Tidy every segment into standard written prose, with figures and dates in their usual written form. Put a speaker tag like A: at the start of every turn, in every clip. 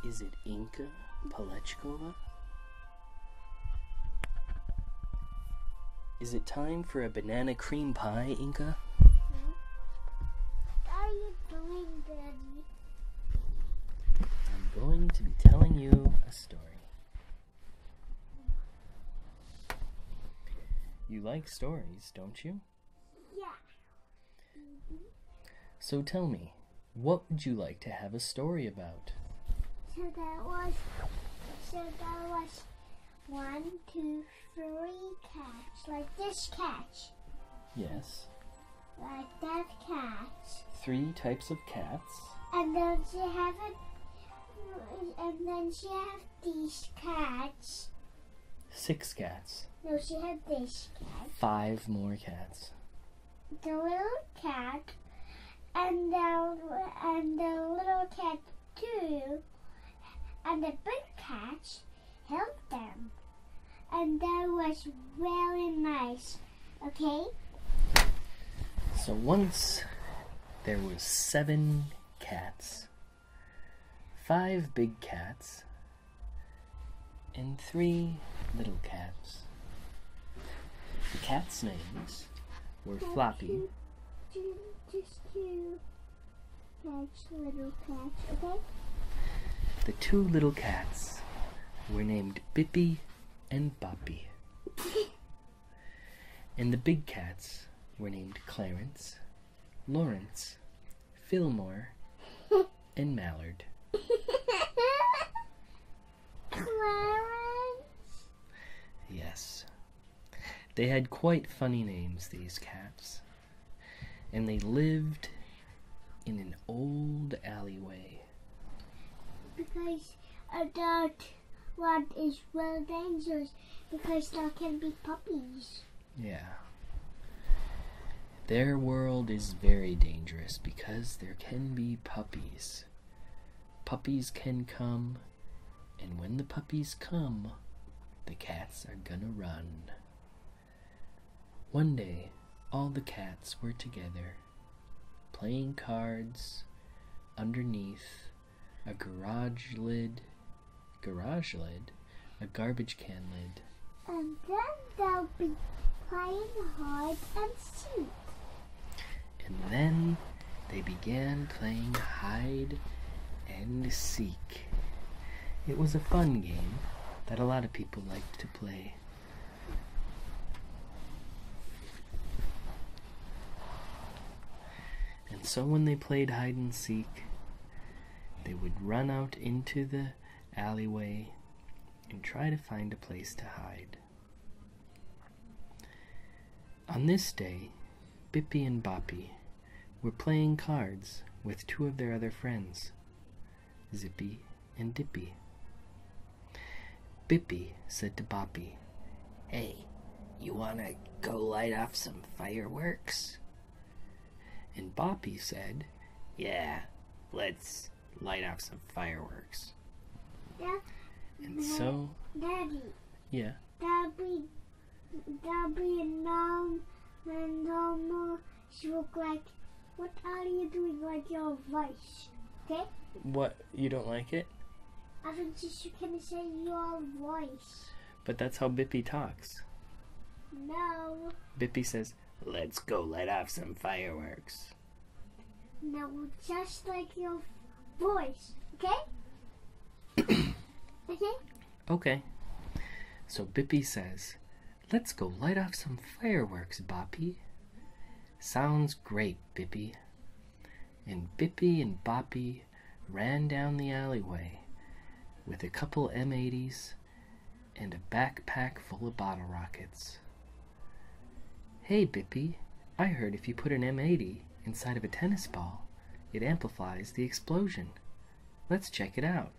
A: Is it Inka Palechkova? Is it time for a banana cream pie, Inka?
B: What are you doing, Daddy?
A: I'm going to be telling you a story. You like stories, don't you?
B: Yeah.
A: So tell me, what would you like to have a story about?
B: So that was 1, 2, 3 cats, like this cat,
A: Yes.
B: like that cat,
A: 3 types of cats.
B: and then she have these cats.
A: 6 cats.
B: No, she had this cat,
A: 5 more cats.
B: the little cat, and the little cat too, and the big cat helped them. And that was really nice, okay?
A: So once there was 7 cats, 5 big cats, and 3 little cats. The cats' names were Floppy.
B: Just two cats, little cats, okay?
A: The 2 little cats were named Bippy and Boppy. And the big cats were named Clarence, Lawrence, Fillmore, and Mallard.
B: Clarence?
A: Yes. They had quite funny names, these cats. And they lived in an old alleyway.
B: Because that one is well dangerous, because there can be puppies.
A: Yeah. Their world is very dangerous because there can be puppies. Puppies can come, and when the puppies come, the cats are gonna run. One day, all the cats were together, playing cards underneath a garage lid, a garbage can lid.
B: And then they'll be playing hide and seek.
A: And then they began playing hide and seek. It was a fun game that a lot of people liked to play. And so when they played hide and seek, they would run out into the alleyway and try to find a place to hide. On this day, Bippy and Boppy were playing cards with 2 of their other friends, Zippy and Dippy. Bippy said to Boppy, "Hey, you wanna go light off some fireworks?" And Boppy said, "Yeah, let's light off some fireworks." And so,
B: Daddy,
A: yeah,
B: that'll be a normal. She look like, what are you doing, like your voice, okay?
A: what, you don't like it?
B: I think you can say your voice.
A: But that's how Bippy talks.
B: No.
A: Bippy says, "Let's go light off some fireworks."
B: No, just like your voice, okay? Okay?
A: Okay. So Bippy says, "Let's go light off some fireworks, Boppy." "Sounds great, Bippy." And Bippy and Boppy ran down the alleyway with a couple M80s and a backpack full of bottle rockets. "Hey, Bippy, I heard if you put an M80 inside of a tennis ball, it amplifies the explosion. Let's check it out."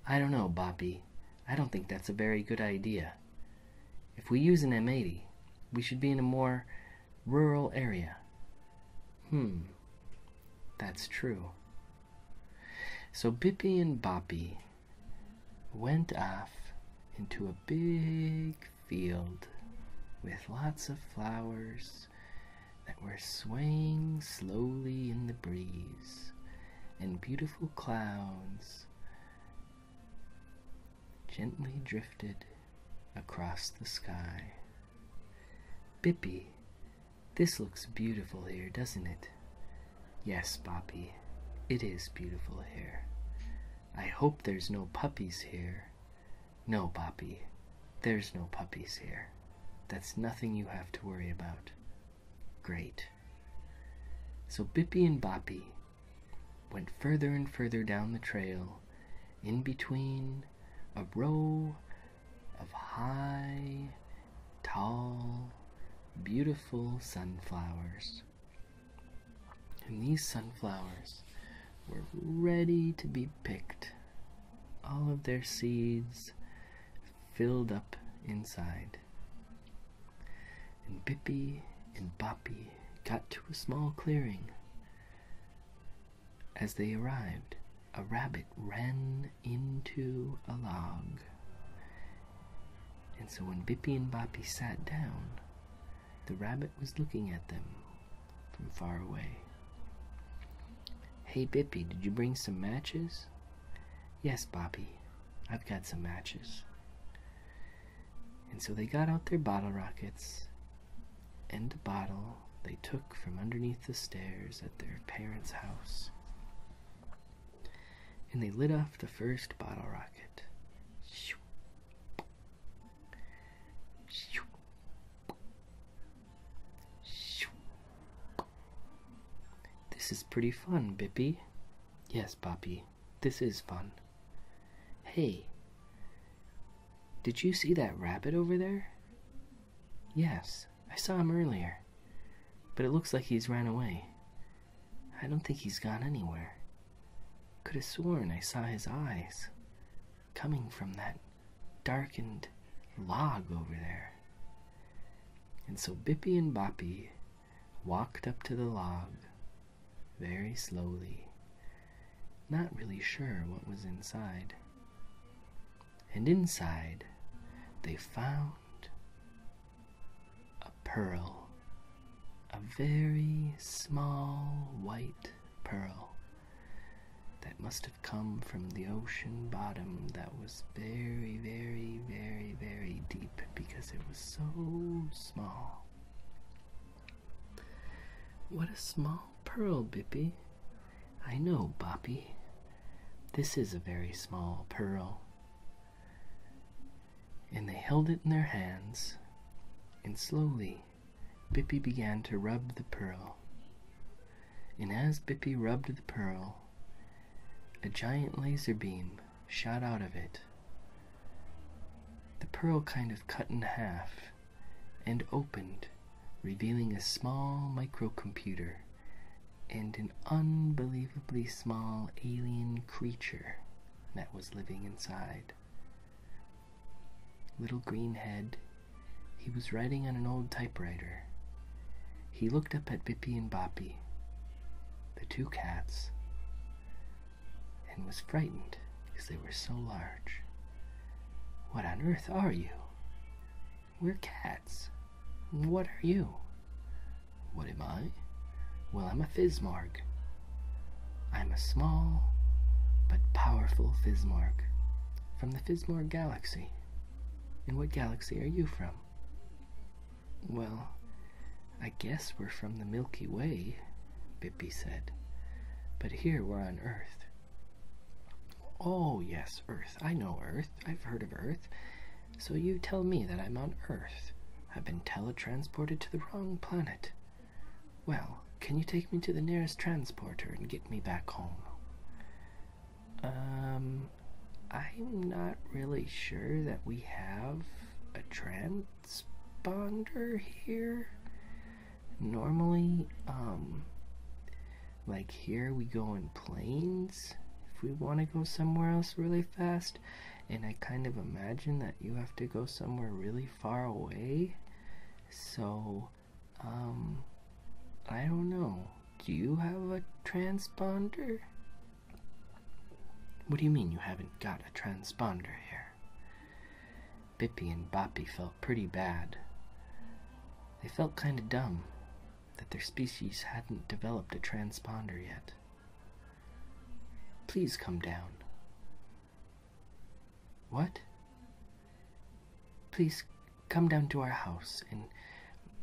A: "I don't know, Boppy. I don't think that's a very good idea. If we use an M80, we should be in a more rural area." That's true. So Bippy and Boppy went off into a big field with lots of flowers that were swaying slowly in the breeze, and beautiful clouds gently drifted across the sky. Bippy, this looks beautiful here, doesn't it? Yes, Boppy, it is beautiful here. I hope there's no puppies here. No, Boppy, there's no puppies here. That's nothing you have to worry about. Great. So Bippy and Boppy went further and further down the trail, in between a row of high, tall, beautiful sunflowers. And these sunflowers were ready to be picked. All of their seeds filled up inside. And Bippy and Boppy got to a small clearing. As they arrived, a rabbit ran into a log. And so when Bippy and Boppy sat down, the rabbit was looking at them from far away. Hey Bippy, did you bring some matches? Yes, Boppy, I've got some matches. And so they got out their bottle rockets and a bottle they took from underneath the stairs at their parents' house. And they lit off the first bottle rocket. This is pretty fun, Bippy. Yes, Boppy, this is fun. Hey, did you see that rabbit over there? Yes, I saw him earlier, but it looks like he's ran away. I don't think he's gone anywhere. Could have sworn I saw his eyes coming from that darkened log over there. And so Bippy and Boppy walked up to the log very slowly, not really sure what was inside. And inside they found a pearl, a very small white pearl that must have come from the ocean bottom that was very, very, very, very deep because it was so small. What a small pearl, Bippy. I know, Boppy. This is a very small pearl. And they held it in their hands, and slowly Bippy began to rub the pearl. And as Bippy rubbed the pearl, a giant laser beam shot out of it. The pearl kind of cut in half and opened, revealing a small microcomputer and an unbelievably small alien creature that was living inside. Little green head, he was writing on an old typewriter. He looked up at Bippy and Boppy, the two cats, and was frightened because they were so large. What on earth are you? We're cats. What are you? What am I? Well, I'm a Fizzmorg. I'm a small but powerful Fizzmorg from the Fizzmorg galaxy. And what galaxy are you from? Well, I guess we're from the Milky Way, Bippy said. But here we're on Earth. Oh, yes, Earth. I know Earth. I've heard of Earth. So you tell me that I'm on Earth. I've been teletransported to the wrong planet. Well, can you take me to the nearest transporter and get me back home? I'm not really sure that we have a transponder here. Normally, like here we go in planes if we want to go somewhere else really fast, and I kind of imagine that you have to go somewhere really far away. So, I don't know. Do you have a transponder? What do you mean you haven't got a transponder here? Bippy and Boppy felt pretty bad. They felt kind of dumb that their species hadn't developed a transponder yet. Please come down. What? Please come down to our house and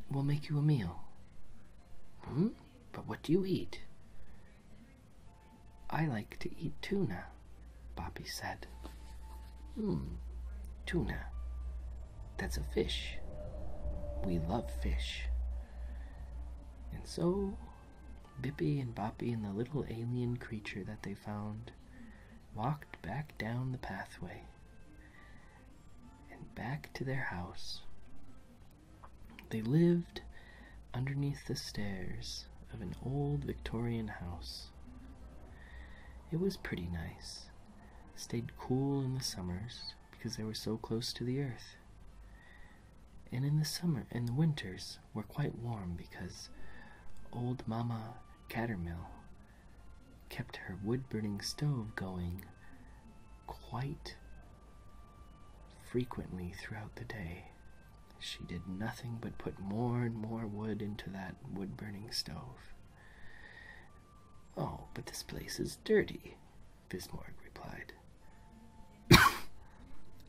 A: we'll make you a meal. But what do you eat? I like to eat tuna, Boppy said. Tuna. That's a fish. We love fish. And so, Bippy and Boppy and the little alien creature that they found walked back down the pathway and back to their house. They lived underneath the stairs of an old Victorian house. It was pretty nice. Stayed cool in the summers because they were so close to the earth. And in the winters were quite warm because old Mama Cattermill kept her wood-burning stove going quite frequently throughout the day. She did nothing but put more and more wood into that wood-burning stove. Oh, but this place is dirty, Fizzmorg replied.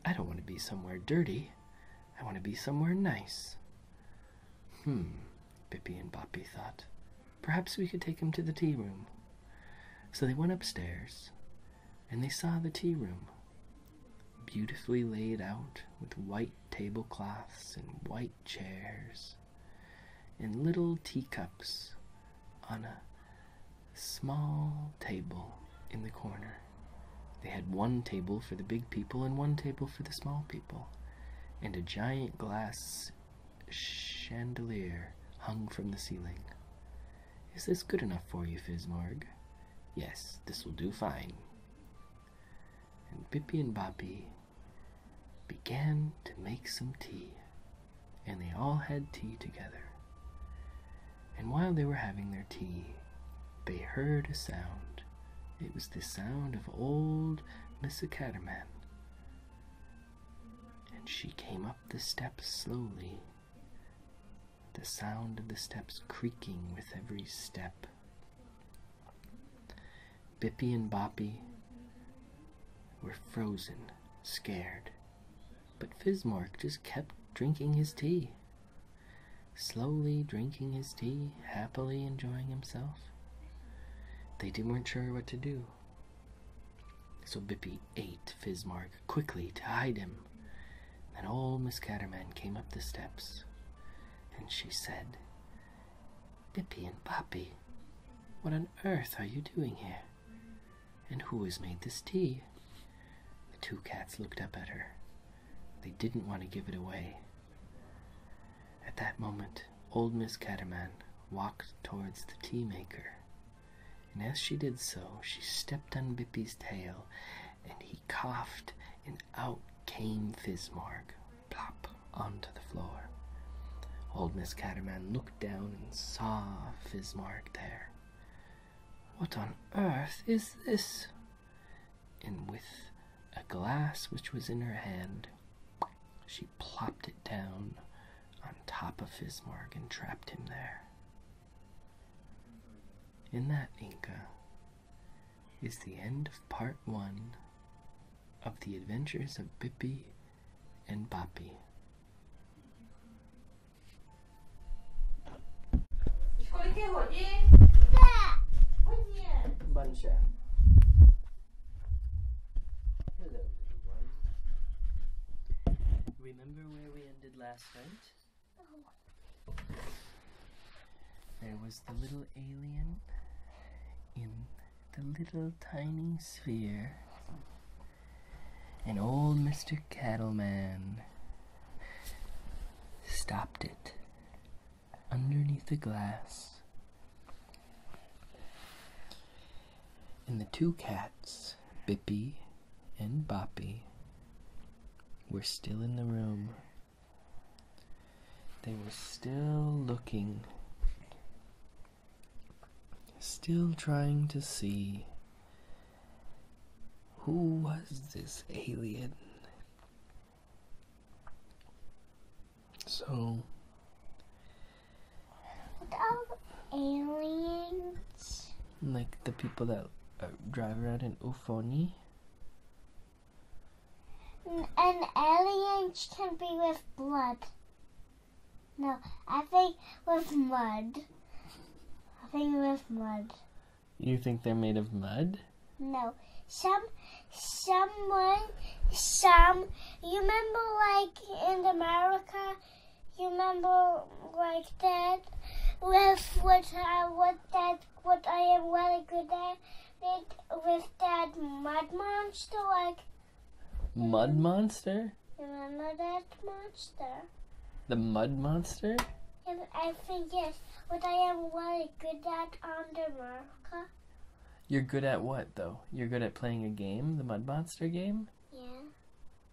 A: I don't want to be somewhere dirty. I want to be somewhere nice. Bippy and Boppy thought. Perhaps we could take him to the tea room. So they went upstairs, and they saw the tea room, beautifully laid out with white tablecloths and white chairs, and little teacups on a small table in the corner. They had one table for the big people and one table for the small people, and a giant glass chandelier hung from the ceiling. Is this good enough for you, Fizzmorg? Yes, this will do fine. And Bippy and Boppy began to make some tea, and they all had tea together. And while they were having their tea, they heard a sound. It was the sound of old Miss Catterman. And she came up the steps slowly, the sound of the steps creaking with every step. Bippy and Boppy were frozen, scared, but Fizzmorg just kept drinking his tea, slowly drinking his tea, happily enjoying himself. They weren't sure what to do. So Bippy ate Fizzmorg quickly to hide him. Then old Miss Catterman came up the steps, and she said, Bippy and Boppy, what on earth are you doing here? And who has made this tea? The two cats looked up at her. They didn't want to give it away. At that moment, old Miss Catterman walked towards the tea maker. And as she did so, she stepped on Bippy's tail, and he coughed, and out came Fizzmorg, plop, onto the floor. Old Miss Catterman looked down and saw Fizzmorg there. What on earth is this? And with a glass which was in her hand, she plopped it down on top of Fizzmorg and trapped him there. And that, Inca, is the end of part 1 of the adventures of Bippy and Boppy. Bansha. Hello, little one. Remember where we ended last night? There was the little alien in the little tiny sphere, and old Mr. Cattleman stopped it underneath the glass, and the two cats, Bippy and Boppy, were still in the room. They were still looking, still trying to see who was this alien. So,
B: What are aliens?
A: like the people that drive around in Ufoni?
B: And aliens can be with blood. No, I think with mud. I think with mud.
A: You think they're made of mud?
B: No. Some, you remember like in America, you remember like that, with what I am really good at, with that mud monster, like.
A: Mud monster?
B: Remember that monster?
A: The mud monster?
B: I think yes. What I am really good at on America.
A: You're good at what, though? You're good at playing a game? The mud monster game?
B: Yeah.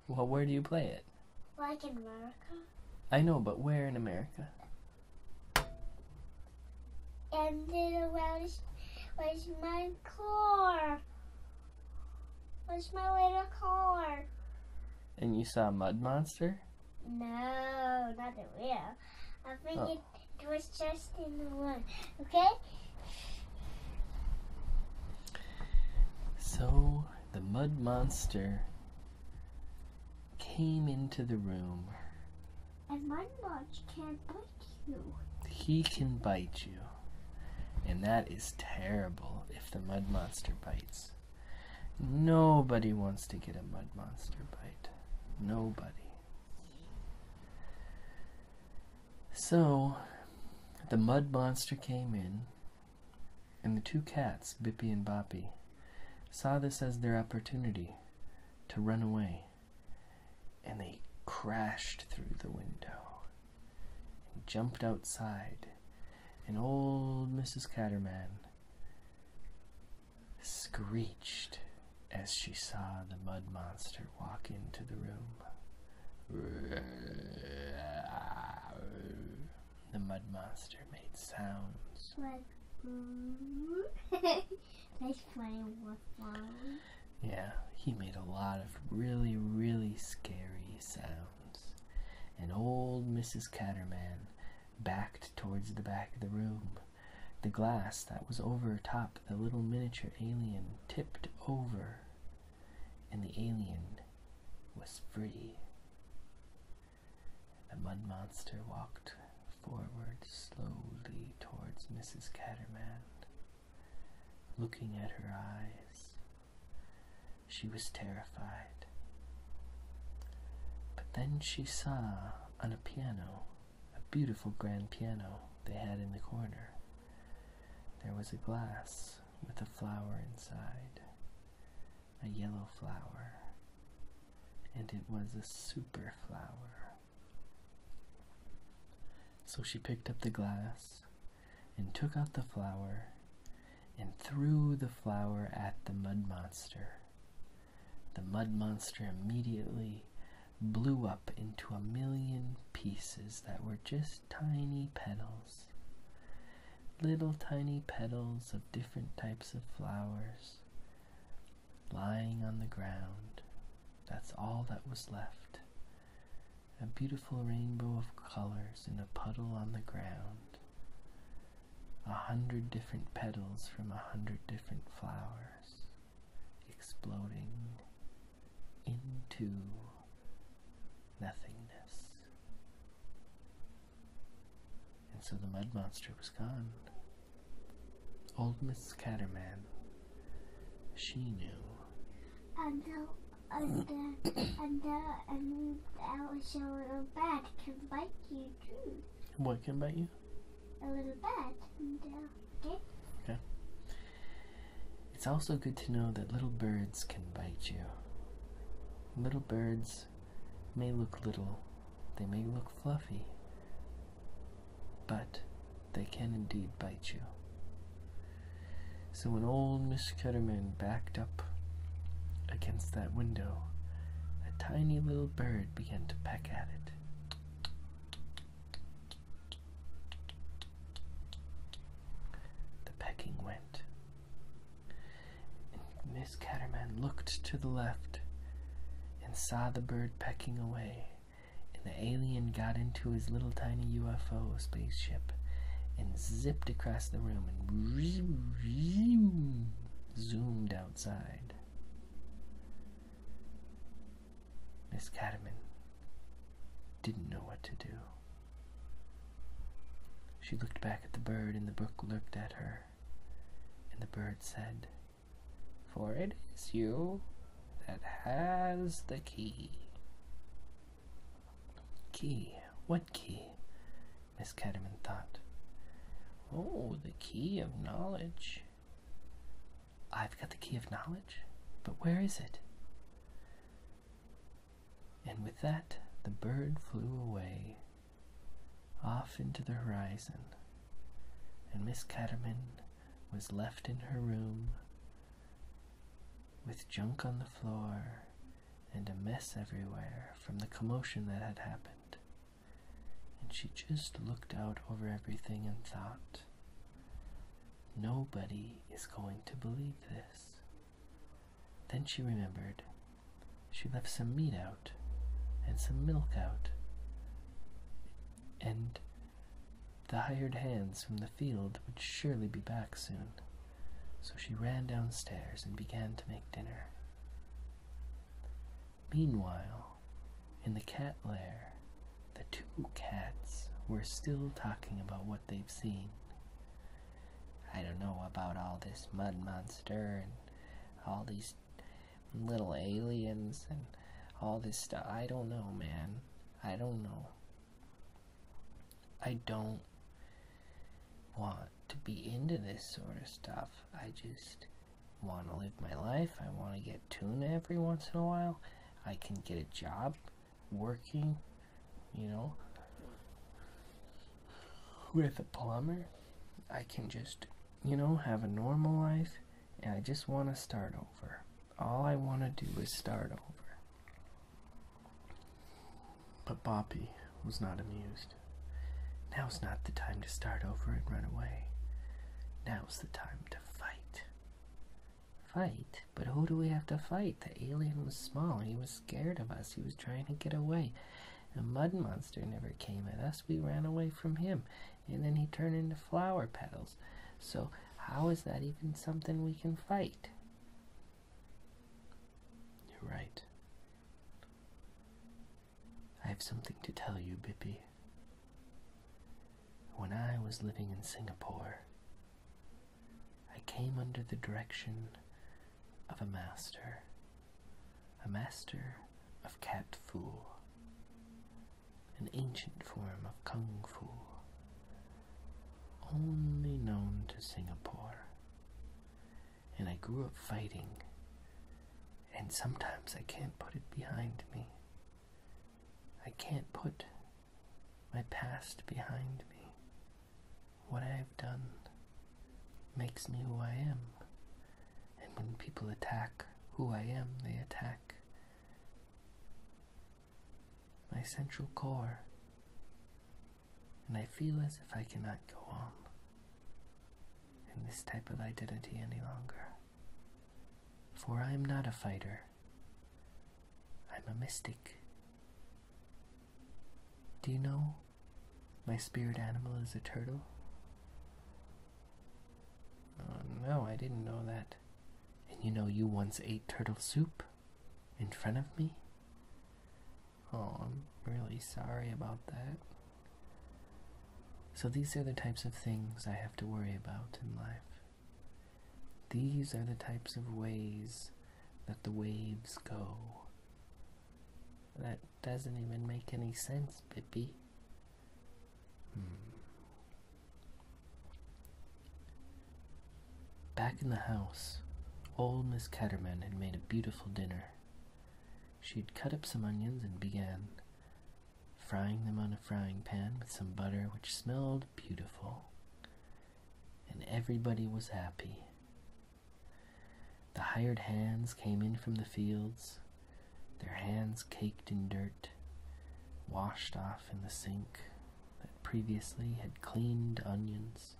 A: Well, where do you play it?
B: Like in America.
A: I know, but where in America?
B: And then where's my car? Where's my little car?
A: And you saw a mud monster?
B: No, not the real. I think it was just in the one. Okay?
A: So, the mud monster came into the room.
B: And mud monster can't bite you.
A: He can bite you. And that is terrible if the mud monster bites. Nobody wants to get a mud monster bite. Nobody. So, the mud monster came in, and the two cats, Bippy and Boppy, saw this as their opportunity to run away, and they crashed through the window and jumped outside, and old Mrs. Catterman screeched as she saw the mud monster walk into the room. The mud monster made sounds.
B: Like, that's funny with sounds.
A: Yeah, he made a lot of really, really scary sounds. And old Mrs. Catterman backed towards the back of the room. The glass that was over top the little miniature alien tipped over, and the alien was free. The mud monster walked forward slowly towards Mrs. Catterman, looking at her eyes. She was terrified. But then she saw on a piano, a beautiful grand piano they had in the corner, there was a glass with a flower inside, a yellow flower, and it was a super flower. So she picked up the glass and took out the flower and threw the flower at the mud monster. The mud monster immediately blew up into 1,000,000 pieces that were just tiny petals. Little tiny petals of different types of flowers lying on the ground. That's all that was left. A beautiful rainbow of colors in a puddle on the ground. 100 different petals from 100 different flowers exploding into nothingness. And so the mud monster was gone. Old Miss Catterman, she knew.
B: And also a little bat can bite you too.
A: What can bite you?
B: A little bat. Okay.
A: Okay. It's also good to know that little birds can bite you. Little birds may look little, they may look fluffy, but they can indeed bite you. So when old Miss Catterman backed up against that window, a tiny little bird began to peck at it. The pecking went. And Miss Catterman looked to the left and saw the bird pecking away, and the alien got into his little tiny UFO spaceship and zipped across the room and zoomed outside. Miss Catamount didn't know what to do. She looked back at the bird, and the brook looked at her, and the bird said, "For it is you that has the key." Key? What key? Miss Catamount thought. Oh, the key of knowledge. I've got the key of knowledge? But where is it? And with that, the bird flew away, off into the horizon, and Miss Catamount was left in her room with junk on the floor and a mess everywhere from the commotion that had happened. And she just looked out over everything and thought, nobody is going to believe this. Then she remembered she left some meat out and some milk out, and the hired hands from the field would surely be back soon. So she ran downstairs and began to make dinner. Meanwhile, in the cat lair, the two cats were still talking about what they've seen. I don't know about all this mud monster and all these little aliens and all this stuff. I don't know, man. I don't know. I don't want to be into this sort of stuff. I just want to live my life. I want to get tuna every once in a while. I can get a job working, with a plumber. I can just, have a normal life, and I just want to start over. All I want to do is start over. But Boppy was not amused. Now's not the time to start over and run away. Now's the time to fight. Fight? But who do we have to fight? The alien was small. He was scared of us. He was trying to get away. The mud monster never came at us. We ran away from him. And then he turned into flower petals. So how is that even something we can fight? You're right. I have something to tell you, Bippy. When I was living in Singapore, I came under the direction of a master of cat fu, an ancient form of kung fu, only known to Singapore. And I grew up fighting, and sometimes I can't put it behind me. I can't put my past behind me. What I have done makes me who I am. And when people attack who I am, they attack my central core. And I feel as if I cannot go on in this type of identity any longer. For I am not a fighter. I'm a mystic. Do you know my spirit animal is a turtle? No, I didn't know that. And you once ate turtle soup in front of me? Oh, I'm really sorry about that. So these are the types of things I have to worry about in life. These are the types of ways that the waves go. That doesn't even make any sense, Bippy. Back in the house, old Miss Catamount had made a beautiful dinner. She had cut up some onions and began frying them on a frying pan with some butter which smelled beautiful. And everybody was happy. The hired hands came in from the fields, their hands caked in dirt, washed off in the sink that previously had cleaned onions.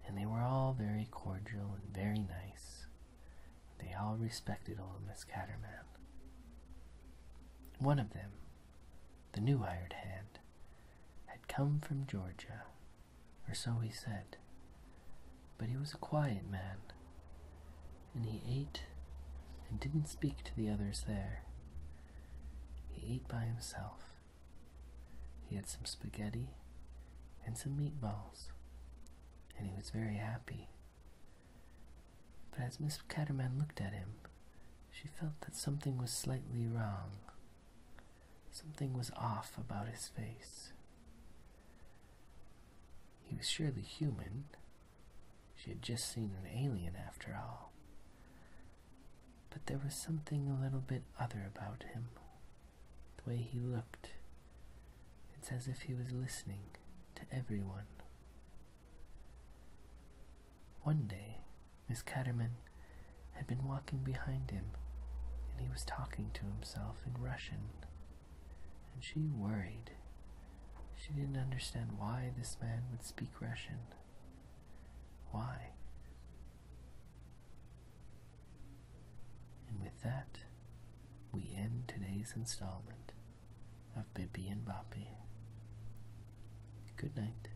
A: And they were all very cordial and very nice. They all respected old Miss Catamount. One of them, the new hired hand, had come from Georgia, or so he said. But he was a quiet man, and he ate and didn't speak to the others there. he ate by himself. He had some spaghetti and some meatballs, and he was very happy. But as Miss Caterman looked at him, she felt that something was slightly wrong. Something was off about his face. He was surely human. She had just seen an alien after all. But there was something a little bit other about him. The way he looked. It's as if he was listening to everyone. One day, Miss Caterman had been walking behind him, and he was talking to himself in Russian. And she worried. She didn't understand why this man would speak Russian. Why? And with that, we end today's installment of Bippy and Boppy. Good night.